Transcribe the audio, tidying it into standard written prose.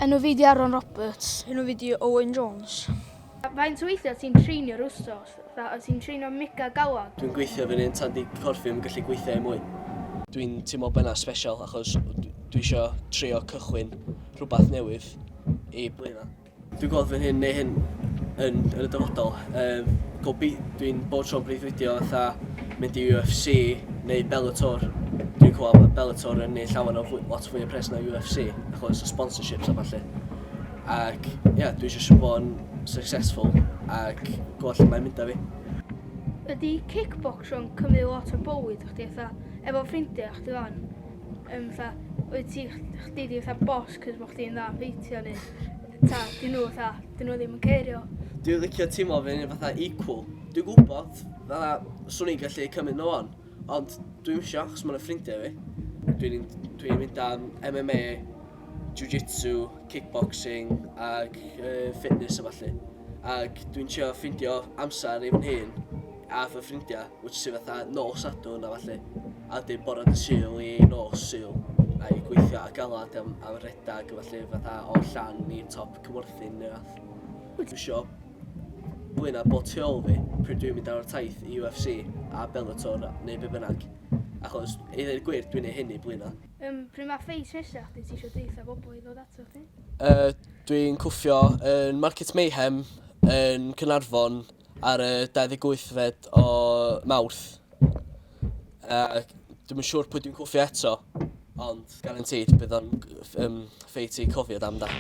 Enw fi di Aaron Roberts. Enw fi di Owen Jones. Faint o weithiau ti'n treinio'r wsos? Ti'n treinio mega galad? Dwi'n gweithio fyny yn tan di corffi yn gallu gweithio mwy. Dwi'n teimlo benna special achos dwi isio trio cychwyn rhywbeth newydd i blaena. Dwi'n gweld fy hyn neu hyn yn y dyfodol. Dwi'n bod tro'n breuddwydio fatha mynd i UFC neu Bellator. Dwi'n gweld Bellator yn neud llawer o lot fwy o pres na UFC achos o sponsorships a falle. Ac ia, dwi eisiau bod yn successful ac gweld lle mae'n mynd â fi. Ydy kickboxing yn cymryd lot o bywyd chdi efo ffrindiau chdi fan? Wyt chdi di boss cys bod chdi'n dda yn ffeitio neu dyn nhw ddim yn cerio? Dwi'n licio teimlo fy'n fatha equal. Dwi'n gwybod fatha swn i'n gallu cymryd nhw on, ond dwi'n eisiau achos mae'n ffrindiau fi. Dwi'n mynd am MMA, jiu-jitsu, kickboxing ac fitness a falle. Ac dwi'n trio ffindio amser i fy hun a fy ffrindiau, which sy'n fatha nos Sadwrn a falle. A dyn bore dy Sul i nos Sul. A i gweithio a galad am redag a falle fatha o llan i top cymwrthyn neu fath. Dwi'n sio blaena bod tu ôl fi pryd dwi'n mynd ar y taith i UFC a Bellator neu be bynnag. Achos, i ddweud gwir, dwi'n neud hyn i blaena. Pryd mae ffeis nesaf chdi ti eisiau deitha bobl i ddod ato chdi? Dwi'n cwffio yn Market Mayhem yn Caernarfon ar y 28fed o Mawrth. Dwi'm yn siŵr pwy dwi'n cwffio eto, ond guaranteed bydd o'n ffeit i cofio am da.